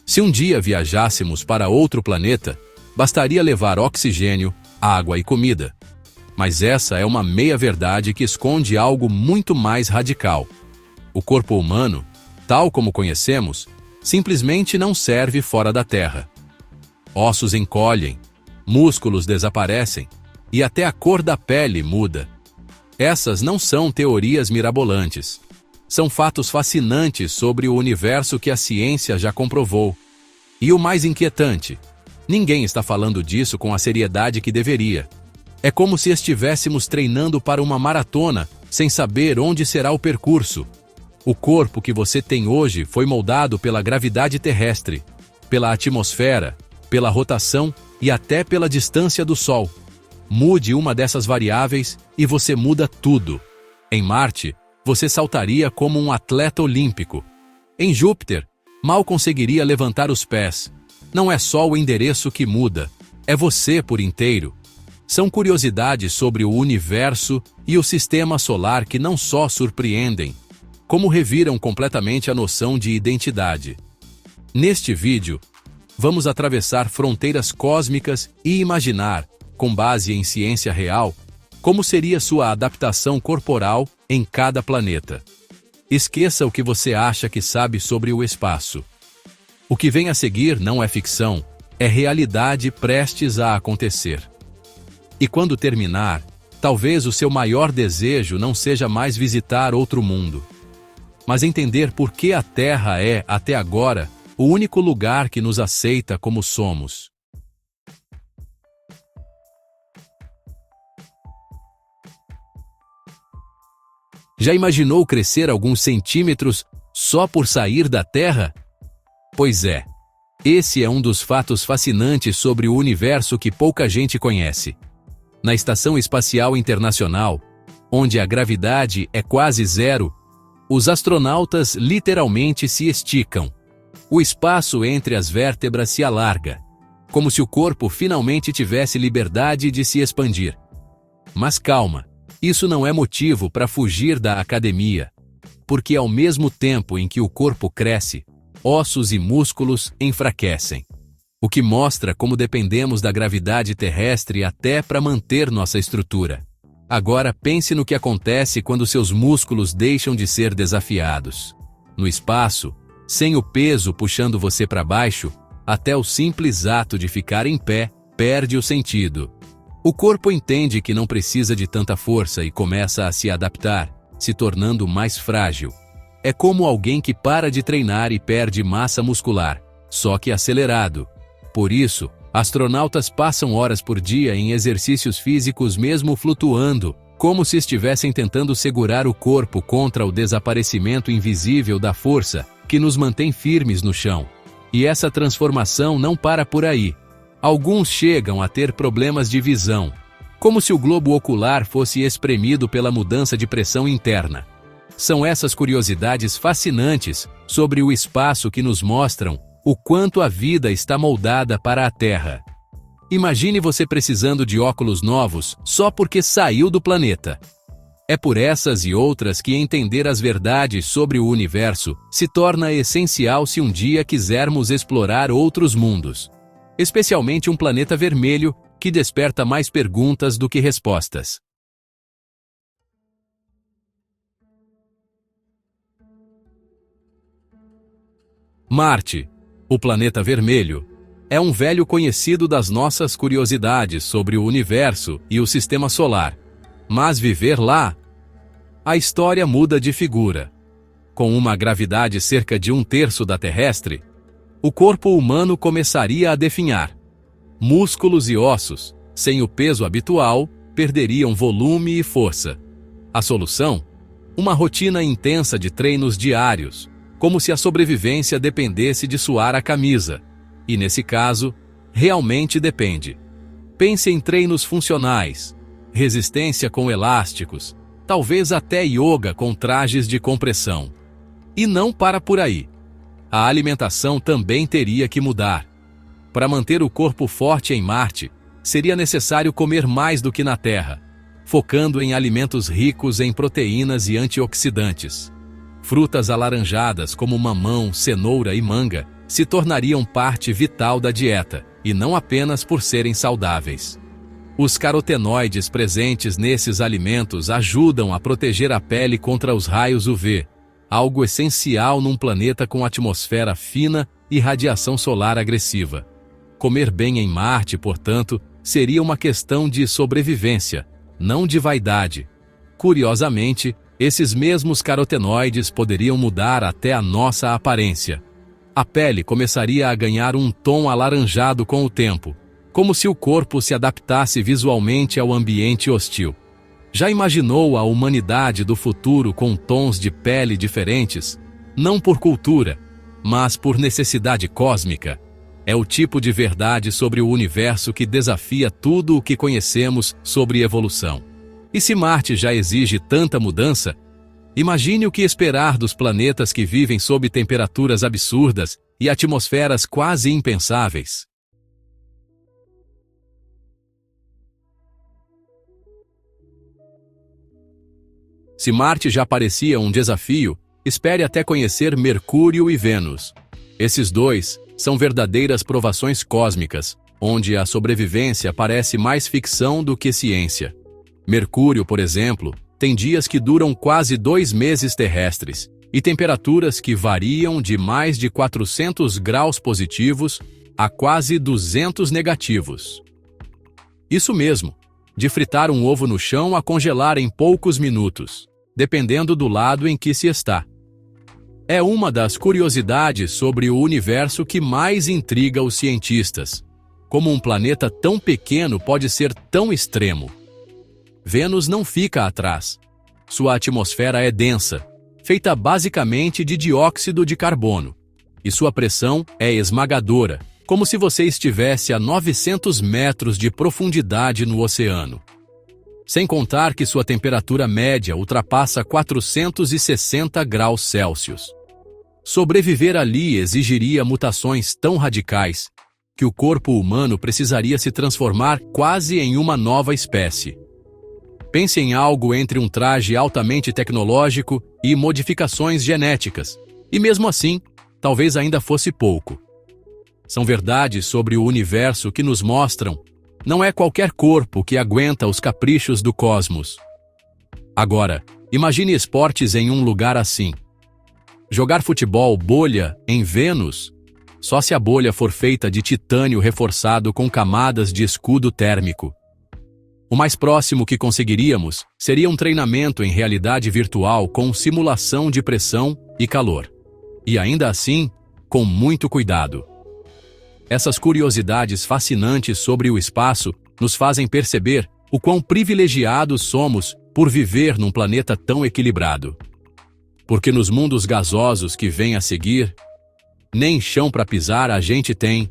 Se um dia viajássemos para outro planeta, bastaria levar oxigênio, água e comida. Mas essa é uma meia-verdade que esconde algo muito mais radical. O corpo humano, tal como conhecemos, simplesmente não serve fora da Terra. Ossos encolhem, músculos desaparecem e até a cor da pele muda. Essas não são teorias mirabolantes. São fatos fascinantes sobre o universo que a ciência já comprovou. E o mais inquietante, ninguém está falando disso com a seriedade que deveria. É como se estivéssemos treinando para uma maratona sem saber onde será o percurso. O corpo que você tem hoje foi moldado pela gravidade terrestre, pela atmosfera, pela rotação e até pela distância do Sol. Mude uma dessas variáveis e você muda tudo. Em Marte, você saltaria como um atleta olímpico. Em Júpiter, mal conseguiria levantar os pés. Não é só o endereço que muda, é você por inteiro. São curiosidades sobre o universo e o sistema solar que não só surpreendem, como reviram completamente a noção de identidade. Neste vídeo, vamos atravessar fronteiras cósmicas e imaginar, com base em ciência real, como seria sua adaptação corporal em cada planeta. Esqueça o que você acha que sabe sobre o espaço. O que vem a seguir não é ficção, é realidade prestes a acontecer. E quando terminar, talvez o seu maior desejo não seja mais visitar outro mundo, mas entender por que a Terra é, até agora, o único lugar que nos aceita como somos. Já imaginou crescer alguns centímetros só por sair da Terra? Pois é, esse é um dos fatos fascinantes sobre o universo que pouca gente conhece. Na Estação Espacial Internacional, onde a gravidade é quase zero, os astronautas literalmente se esticam. O espaço entre as vértebras se alarga, como se o corpo finalmente tivesse liberdade de se expandir. Mas calma, isso não é motivo para fugir da academia, porque ao mesmo tempo em que o corpo cresce, ossos e músculos enfraquecem. O que mostra como dependemos da gravidade terrestre até para manter nossa estrutura. Agora pense no que acontece quando seus músculos deixam de ser desafiados. No espaço, sem o peso puxando você para baixo, até o simples ato de ficar em pé perde o sentido. O corpo entende que não precisa de tanta força e começa a se adaptar, se tornando mais frágil. É como alguém que para de treinar e perde massa muscular, só que acelerado. Por isso, astronautas passam horas por dia em exercícios físicos mesmo flutuando, como se estivessem tentando segurar o corpo contra o desaparecimento invisível da força que nos mantém firmes no chão. E essa transformação não para por aí. Alguns chegam a ter problemas de visão, como se o globo ocular fosse espremido pela mudança de pressão interna. São essas curiosidades fascinantes sobre o espaço que nos mostram o quanto a vida está moldada para a Terra. Imagine você precisando de óculos novos só porque saiu do planeta. É por essas e outras que entender as verdades sobre o universo se torna essencial se um dia quisermos explorar outros mundos. Especialmente um planeta vermelho que desperta mais perguntas do que respostas. Marte, o planeta vermelho, é um velho conhecido das nossas curiosidades sobre o universo e o sistema solar. Mas viver lá? A história muda de figura. Com uma gravidade cerca de 1/3 da terrestre, o corpo humano começaria a definhar. Músculos e ossos, sem o peso habitual, perderiam volume e força. A solução? Uma rotina intensa de treinos diários, como se a sobrevivência dependesse de suar a camisa. E nesse caso, realmente depende. Pense em treinos funcionais, resistência com elásticos, talvez até yoga com trajes de compressão. E não para por aí. A alimentação também teria que mudar. Para manter o corpo forte em Marte, seria necessário comer mais do que na Terra, focando em alimentos ricos em proteínas e antioxidantes. Frutas alaranjadas como mamão, cenoura e manga se tornariam parte vital da dieta, e não apenas por serem saudáveis. Os carotenoides presentes nesses alimentos ajudam a proteger a pele contra os raios UV, algo essencial num planeta com atmosfera fina e radiação solar agressiva. Comer bem em Marte, portanto, seria uma questão de sobrevivência, não de vaidade. Curiosamente, esses mesmos carotenoides poderiam mudar até a nossa aparência. A pele começaria a ganhar um tom alaranjado com o tempo, como se o corpo se adaptasse visualmente ao ambiente hostil. Já imaginou a humanidade do futuro com tons de pele diferentes? Não por cultura, mas por necessidade cósmica. É o tipo de verdade sobre o universo que desafia tudo o que conhecemos sobre evolução. E se Marte já exige tanta mudança, imagine o que esperar dos planetas que vivem sob temperaturas absurdas e atmosferas quase impensáveis. Se Marte já parecia um desafio, espere até conhecer Mercúrio e Vênus. Esses dois são verdadeiras provações cósmicas, onde a sobrevivência parece mais ficção do que ciência. Mercúrio, por exemplo, tem dias que duram quase 2 meses terrestres e temperaturas que variam de mais de 400 graus positivos a quase 200 negativos. Isso mesmo, de fritar um ovo no chão a congelar em poucos minutos, dependendo do lado em que se está. É uma das curiosidades sobre o universo que mais intriga os cientistas. Como um planeta tão pequeno pode ser tão extremo? Vênus não fica atrás. Sua atmosfera é densa, feita basicamente de dióxido de carbono, e sua pressão é esmagadora, como se você estivesse a 900 metros de profundidade no oceano. Sem contar que sua temperatura média ultrapassa 460 graus Celsius. Sobreviver ali exigiria mutações tão radicais que o corpo humano precisaria se transformar quase em uma nova espécie. Pense em algo entre um traje altamente tecnológico e modificações genéticas, e mesmo assim, talvez ainda fosse pouco. São verdades sobre o universo que nos mostram: não é qualquer corpo que aguenta os caprichos do cosmos. Agora, imagine esportes em um lugar assim. Jogar futebol bolha em Vênus? Só se a bolha for feita de titânio reforçado com camadas de escudo térmico. O mais próximo que conseguiríamos seria um treinamento em realidade virtual com simulação de pressão e calor. E ainda assim, com muito cuidado. Essas curiosidades fascinantes sobre o espaço nos fazem perceber o quão privilegiados somos por viver num planeta tão equilibrado. Porque nos mundos gasosos que vêm a seguir, nem chão para pisar a gente tem.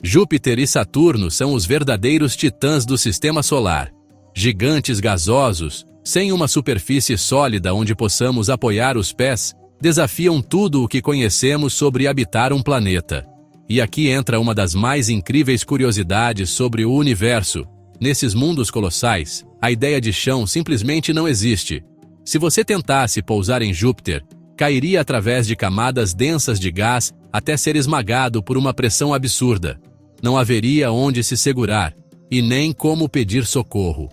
Júpiter e Saturno são os verdadeiros titãs do sistema solar. Gigantes gasosos, sem uma superfície sólida onde possamos apoiar os pés, desafiam tudo o que conhecemos sobre habitar um planeta. E aqui entra uma das mais incríveis curiosidades sobre o universo. Nesses mundos colossais, a ideia de chão simplesmente não existe. Se você tentasse pousar em Júpiter, cairia através de camadas densas de gás até ser esmagado por uma pressão absurda. Não haveria onde se segurar, e nem como pedir socorro.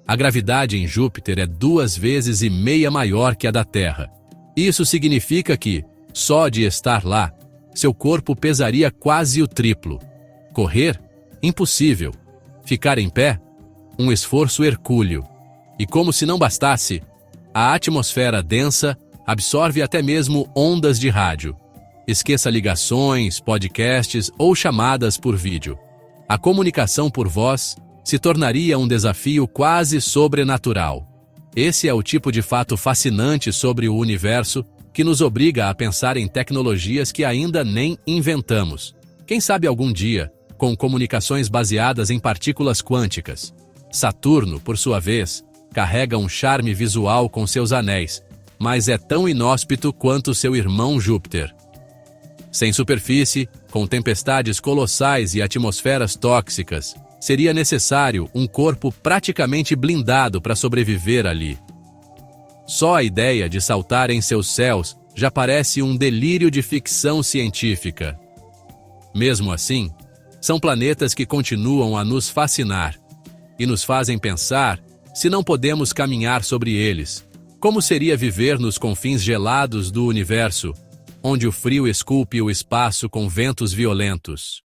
A gravidade em Júpiter é 2,5 vezes maior que a da Terra. Isso significa que, só de estar lá, seu corpo pesaria quase o triplo. Correr? Impossível. Ficar em pé? Um esforço hercúleo. E como se não bastasse, a atmosfera densa absorve até mesmo ondas de rádio. Esqueça ligações, podcasts ou chamadas por vídeo. A comunicação por voz se tornaria um desafio quase sobrenatural. Esse é o tipo de fato fascinante sobre o universo que nos obriga a pensar em tecnologias que ainda nem inventamos. Quem sabe algum dia, com comunicações baseadas em partículas quânticas. Saturno, por sua vez, carrega um charme visual com seus anéis, mas é tão inóspito quanto seu irmão Júpiter. Sem superfície, com tempestades colossais e atmosferas tóxicas, seria necessário um corpo praticamente blindado para sobreviver ali. Só a ideia de saltar em seus céus já parece um delírio de ficção científica. Mesmo assim, são planetas que continuam a nos fascinar e nos fazem pensar se não podemos caminhar sobre eles. Como seria viver nos confins gelados do universo, onde o frio esculpe o espaço com ventos violentos?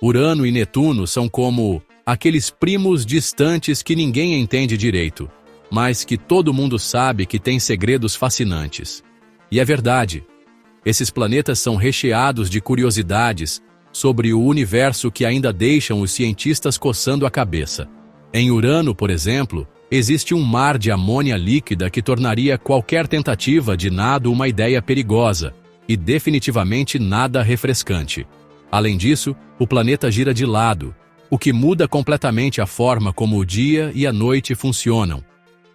Urano e Netuno são como aqueles primos distantes que ninguém entende direito, mas que todo mundo sabe que têm segredos fascinantes. E é verdade. Esses planetas são recheados de curiosidades sobre o universo que ainda deixam os cientistas coçando a cabeça. Em Urano, por exemplo, existe um mar de amônia líquida que tornaria qualquer tentativa de nado uma ideia perigosa e definitivamente nada refrescante. Além disso, o planeta gira de lado, o que muda completamente a forma como o dia e a noite funcionam.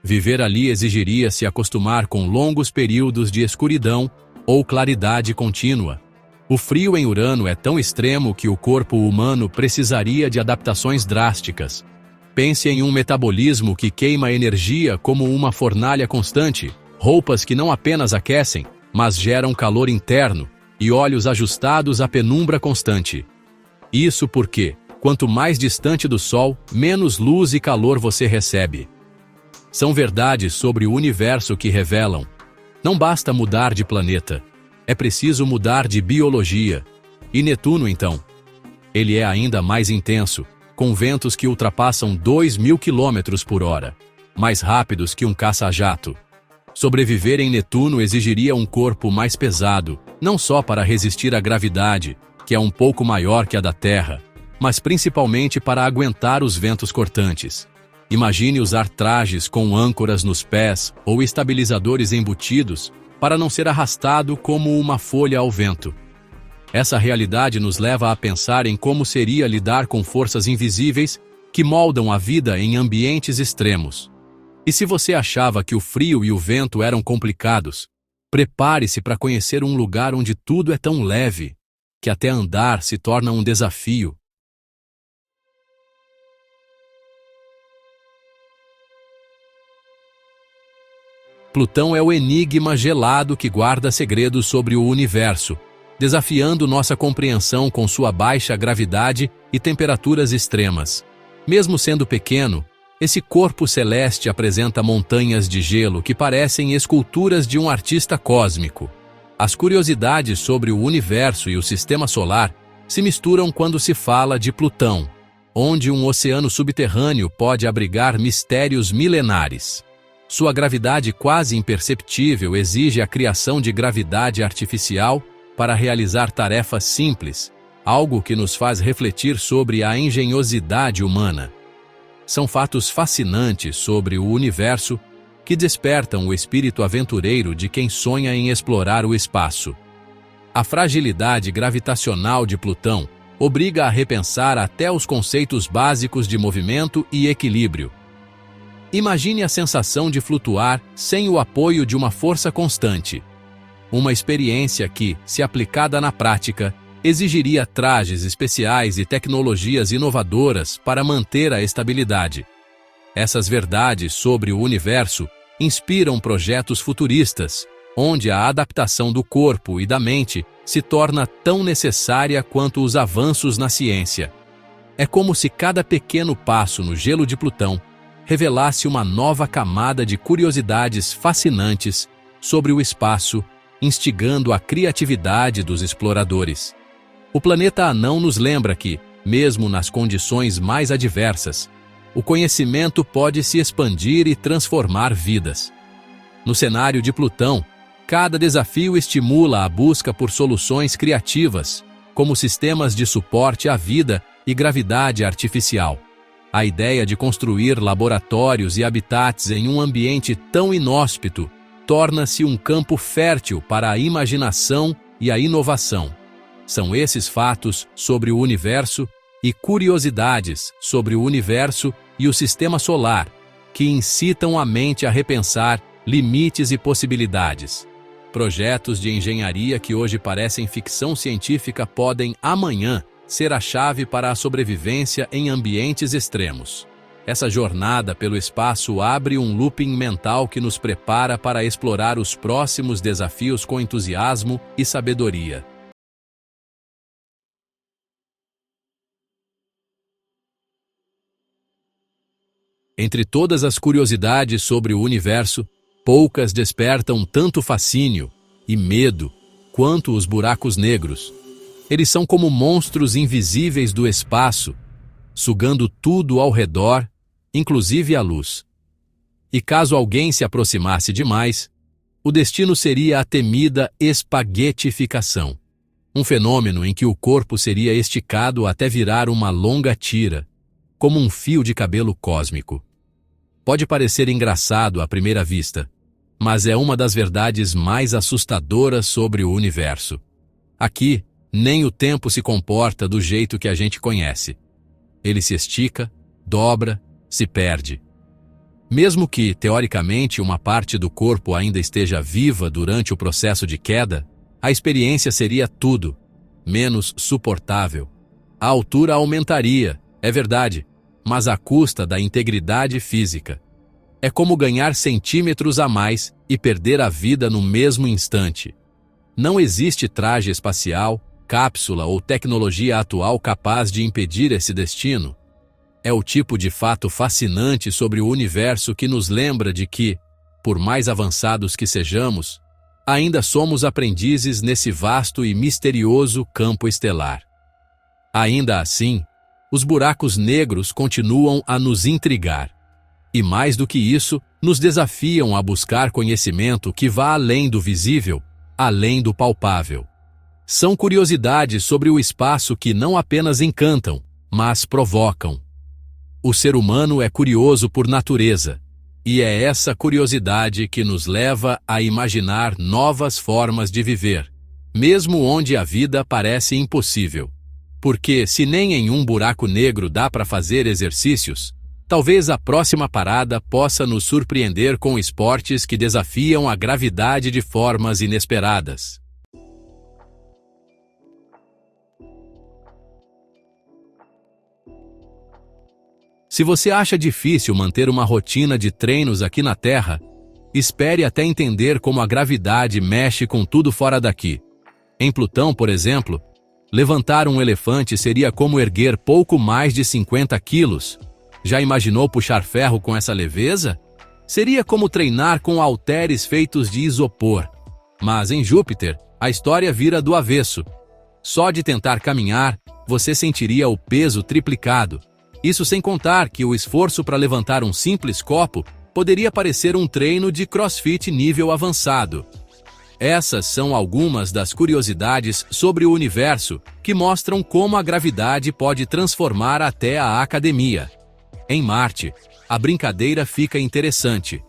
Viver ali exigiria se acostumar com longos períodos de escuridão ou claridade contínua. O frio em Urano é tão extremo que o corpo humano precisaria de adaptações drásticas. Pense em um metabolismo que queima energia como uma fornalha constante, roupas que não apenas aquecem, mas geram calor interno, e olhos ajustados à penumbra constante. Isso porque, quanto mais distante do Sol, menos luz e calor você recebe. São verdades sobre o universo que revelam: não basta mudar de planeta, é preciso mudar de biologia. E Netuno, então? Ele é ainda mais intenso, com ventos que ultrapassam 2.000 km/h, mais rápidos que um caça-jato. Sobreviver em Netuno exigiria um corpo mais pesado, não só para resistir à gravidade, que é um pouco maior que a da Terra, mas principalmente para aguentar os ventos cortantes. Imagine usar trajes com âncoras nos pés ou estabilizadores embutidos para não ser arrastado como uma folha ao vento. Essa realidade nos leva a pensar em como seria lidar com forças invisíveis que moldam a vida em ambientes extremos. E se você achava que o frio e o vento eram complicados, prepare-se para conhecer um lugar onde tudo é tão leve que até andar se torna um desafio. Plutão é o enigma gelado que guarda segredos sobre o universo, desafiando nossa compreensão com sua baixa gravidade e temperaturas extremas. Mesmo sendo pequeno, esse corpo celeste apresenta montanhas de gelo que parecem esculturas de um artista cósmico. As curiosidades sobre o universo e o sistema solar se misturam quando se fala de Plutão, onde um oceano subterrâneo pode abrigar mistérios milenares. Sua gravidade quase imperceptível exige a criação de gravidade artificial para realizar tarefas simples, algo que nos faz refletir sobre a engenhosidade humana. São fatos fascinantes sobre o universo que despertam o espírito aventureiro de quem sonha em explorar o espaço. A fragilidade gravitacional de Plutão obriga a repensar até os conceitos básicos de movimento e equilíbrio. Imagine a sensação de flutuar sem o apoio de uma força constante. Uma experiência que, se aplicada na prática, exigiria trajes especiais e tecnologias inovadoras para manter a estabilidade. Essas verdades sobre o universo inspiram projetos futuristas, onde a adaptação do corpo e da mente se torna tão necessária quanto os avanços na ciência. É como se cada pequeno passo no gelo de Plutão revelasse uma nova camada de curiosidades fascinantes sobre o espaço, instigando a criatividade dos exploradores. O planeta anão nos lembra que, mesmo nas condições mais adversas, o conhecimento pode se expandir e transformar vidas. No cenário de Plutão, cada desafio estimula a busca por soluções criativas, como sistemas de suporte à vida e gravidade artificial. A ideia de construir laboratórios e habitats em um ambiente tão inóspito torna-se um campo fértil para a imaginação e a inovação. São esses fatos sobre o universo e curiosidades sobre o universo e o sistema solar que incitam a mente a repensar limites e possibilidades. Projetos de engenharia que hoje parecem ficção científica podem, amanhã, ser a chave para a sobrevivência em ambientes extremos. Essa jornada pelo espaço abre um looping mental que nos prepara para explorar os próximos desafios com entusiasmo e sabedoria. Entre todas as curiosidades sobre o universo, poucas despertam tanto fascínio e medo quanto os buracos negros. Eles são como monstros invisíveis do espaço, sugando tudo ao redor, inclusive a luz. E caso alguém se aproximasse demais, o destino seria a temida espaguetificação, um fenômeno em que o corpo seria esticado até virar uma longa tira, como um fio de cabelo cósmico. Pode parecer engraçado à primeira vista, mas é uma das verdades mais assustadoras sobre o universo. Aqui, nem o tempo se comporta do jeito que a gente conhece. Ele se estica, dobra, se perde. Mesmo que, teoricamente, uma parte do corpo ainda esteja viva durante o processo de queda, a experiência seria tudo, menos suportável. A altura aumentaria, é verdade, mas à custa da integridade física. É como ganhar centímetros a mais e perder a vida no mesmo instante. Não existe traje espacial, cápsula ou tecnologia atual capaz de impedir esse destino. É o tipo de fato fascinante sobre o universo que nos lembra de que, por mais avançados que sejamos, ainda somos aprendizes nesse vasto e misterioso campo estelar. Ainda assim, os buracos negros continuam a nos intrigar. E mais do que isso, nos desafiam a buscar conhecimento que vá além do visível, além do palpável. São curiosidades sobre o espaço que não apenas encantam, mas provocam. O ser humano é curioso por natureza, e é essa curiosidade que nos leva a imaginar novas formas de viver, mesmo onde a vida parece impossível. Porque, se nem em um buraco negro dá para fazer exercícios, talvez a próxima parada possa nos surpreender com esportes que desafiam a gravidade de formas inesperadas. Se você acha difícil manter uma rotina de treinos aqui na Terra, espere até entender como a gravidade mexe com tudo fora daqui. Em Plutão, por exemplo, levantar um elefante seria como erguer pouco mais de 50 quilos. Já imaginou puxar ferro com essa leveza? Seria como treinar com halteres feitos de isopor. Mas em Júpiter, a história vira do avesso. Só de tentar caminhar, você sentiria o peso triplicado. Isso sem contar que o esforço para levantar um simples copo poderia parecer um treino de CrossFit nível avançado. Essas são algumas das curiosidades sobre o universo que mostram como a gravidade pode transformar até a academia. Em Marte, a brincadeira fica interessante.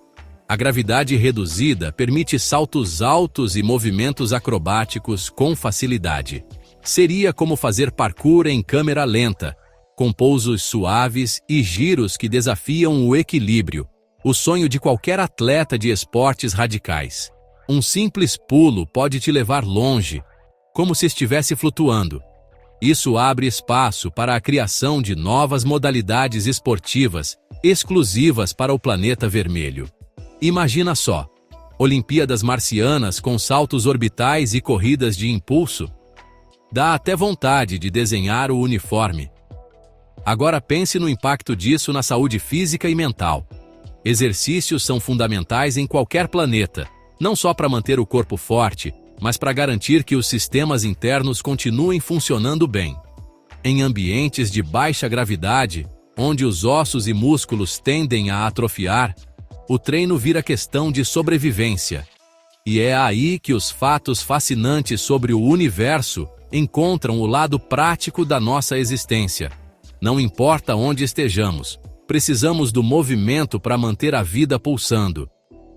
A gravidade reduzida permite saltos altos e movimentos acrobáticos com facilidade. Seria como fazer parkour em câmera lenta, com pousos suaves e giros que desafiam o equilíbrio, o sonho de qualquer atleta de esportes radicais. Um simples pulo pode te levar longe, como se estivesse flutuando. Isso abre espaço para a criação de novas modalidades esportivas, exclusivas para o planeta vermelho. Imagina só, Olimpíadas marcianas com saltos orbitais e corridas de impulso. Dá até vontade de desenhar o uniforme. Agora pense no impacto disso na saúde física e mental. Exercícios são fundamentais em qualquer planeta, não só para manter o corpo forte, mas para garantir que os sistemas internos continuem funcionando bem. Em ambientes de baixa gravidade, onde os ossos e músculos tendem a atrofiar, o treino vira questão de sobrevivência. E é aí que os fatos fascinantes sobre o universo encontram o lado prático da nossa existência. Não importa onde estejamos, precisamos do movimento para manter a vida pulsando.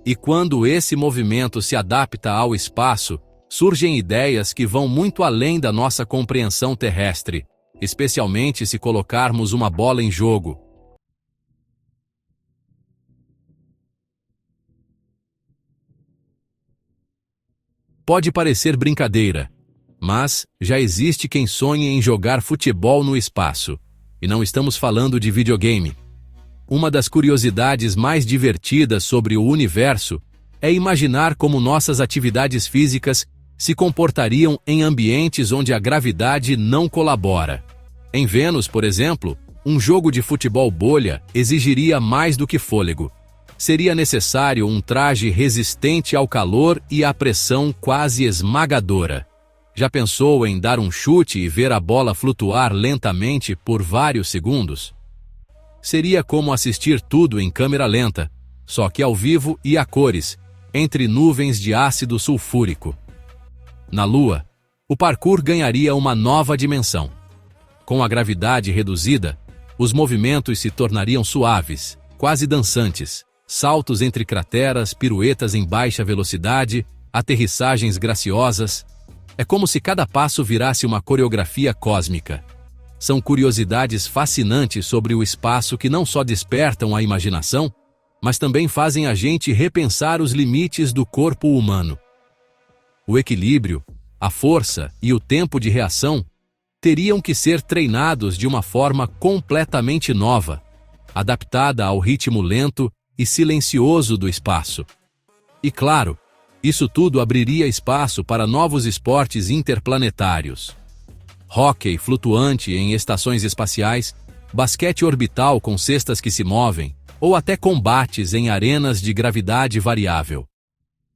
E quando esse movimento se adapta ao espaço, surgem ideias que vão muito além da nossa compreensão terrestre, especialmente se colocarmos uma bola em jogo. Pode parecer brincadeira, Mas já existe quem sonhe em jogar futebol no espaço. E não estamos falando de videogame. Uma das curiosidades mais divertidas sobre o universo é imaginar como nossas atividades físicas se comportariam em ambientes onde a gravidade não colabora. Em Vênus, por exemplo, um jogo de futebol bolha exigiria mais do que fôlego. Seria necessário um traje resistente ao calor e à pressão quase esmagadora. Já pensou em dar um chute e ver a bola flutuar lentamente por vários segundos? Seria como assistir tudo em câmera lenta, só que ao vivo e a cores, entre nuvens de ácido sulfúrico. Na Lua, o parkour ganharia uma nova dimensão. Com a gravidade reduzida, os movimentos se tornariam suaves, quase dançantes. Saltos entre crateras, piruetas em baixa velocidade, aterrissagens graciosas. É como se cada passo virasse uma coreografia cósmica. São curiosidades fascinantes sobre o espaço que não só despertam a imaginação, mas também fazem a gente repensar os limites do corpo humano. O equilíbrio, a força e o tempo de reação teriam que ser treinados de uma forma completamente nova, adaptada ao ritmo lento e silencioso do espaço. E claro, isso tudo abriria espaço para novos esportes interplanetários. Hóquei flutuante em estações espaciais, basquete orbital com cestas que se movem, ou até combates em arenas de gravidade variável.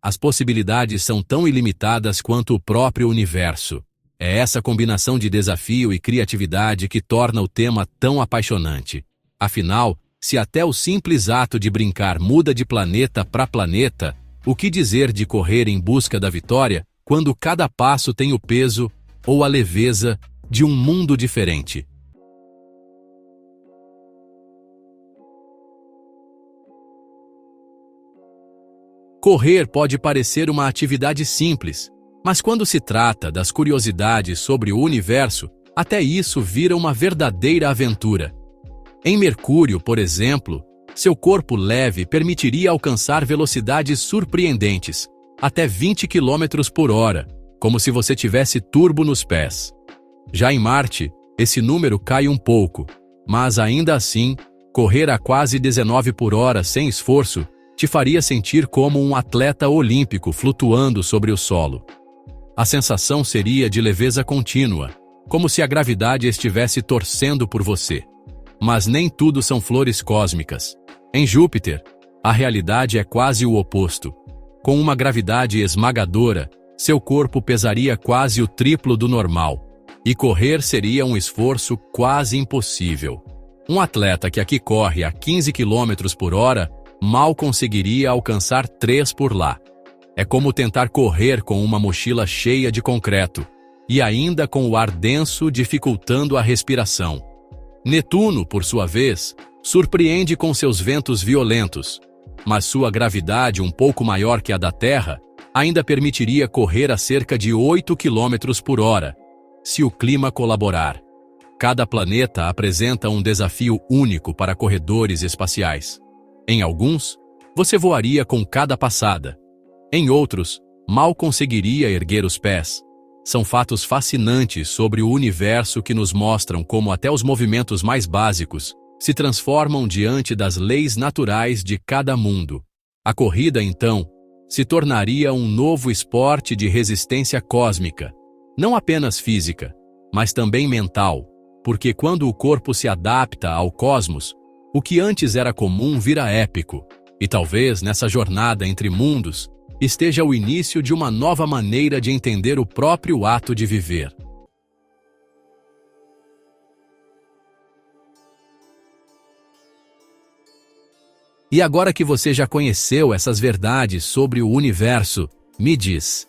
As possibilidades são tão ilimitadas quanto o próprio universo. É essa combinação de desafio e criatividade que torna o tema tão apaixonante. Afinal, se até o simples ato de brincar muda de planeta para planeta, o que dizer de correr em busca da vitória quando cada passo tem o peso ou a leveza de um mundo diferente? Correr pode parecer uma atividade simples, mas quando se trata das curiosidades sobre o universo, até isso vira uma verdadeira aventura. Em Mercúrio, por exemplo, seu corpo leve permitiria alcançar velocidades surpreendentes, até 20 km por hora, como se você tivesse turbo nos pés. Já em Marte, esse número cai um pouco, mas ainda assim, correr a quase 19 por hora sem esforço te faria sentir como um atleta olímpico flutuando sobre o solo. A sensação seria de leveza contínua, como se a gravidade estivesse torcendo por você. Mas nem tudo são flores cósmicas. Em Júpiter, a realidade é quase o oposto. Com uma gravidade esmagadora, seu corpo pesaria quase o triplo do normal, e correr seria um esforço quase impossível. Um atleta que aqui corre a 15 km por hora mal conseguiria alcançar 3 por lá. É como tentar correr com uma mochila cheia de concreto, e ainda com o ar denso dificultando a respiração. Netuno, por sua vez, surpreende com seus ventos violentos, mas sua gravidade um pouco maior que a da Terra ainda permitiria correr a cerca de 8 km por hora, se o clima colaborar. Cada planeta apresenta um desafio único para corredores espaciais. Em alguns, você voaria com cada passada. Em outros, mal conseguiria erguer os pés. São fatos fascinantes sobre o universo que nos mostram como até os movimentos mais básicos se transformam diante das leis naturais de cada mundo. A corrida, então, se tornaria um novo esporte de resistência cósmica, não apenas física, mas também mental, porque quando o corpo se adapta ao cosmos, o que antes era comum vira épico, e talvez nessa jornada entre mundos esteja o início de uma nova maneira de entender o próprio ato de viver. E agora que você já conheceu essas verdades sobre o universo, me diz: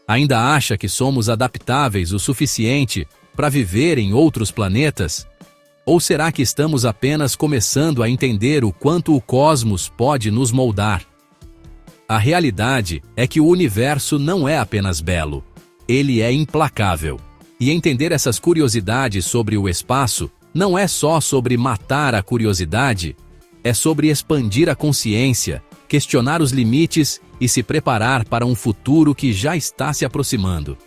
ainda acha que somos adaptáveis o suficiente para viver em outros planetas? Ou será que estamos apenas começando a entender o quanto o cosmos pode nos moldar? A realidade é que o universo não é apenas belo, ele é implacável. E entender essas curiosidades sobre o espaço não é só sobre matar a curiosidade, é sobre expandir a consciência, questionar os limites e se preparar para um futuro que já está se aproximando.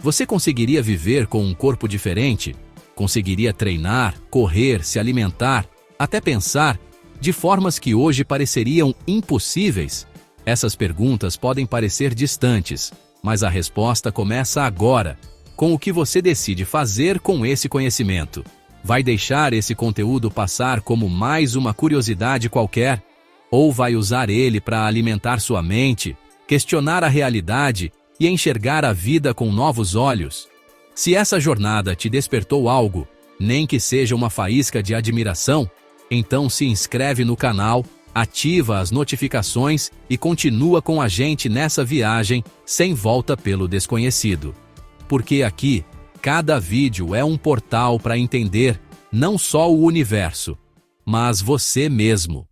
Você conseguiria viver com um corpo diferente? Conseguiria treinar, correr, se alimentar, até pensar, de formas que hoje pareceriam impossíveis? Essas perguntas podem parecer distantes, mas a resposta começa agora, com o que você decide fazer com esse conhecimento. Vai deixar esse conteúdo passar como mais uma curiosidade qualquer? Ou vai usar ele para alimentar sua mente, questionar a realidade e enxergar a vida com novos olhos? Se essa jornada te despertou algo, nem que seja uma faísca de admiração, então se inscreve no canal, ativa as notificações e continua com a gente nessa viagem sem volta pelo desconhecido. Porque aqui, cada vídeo é um portal para entender não só o universo, mas você mesmo.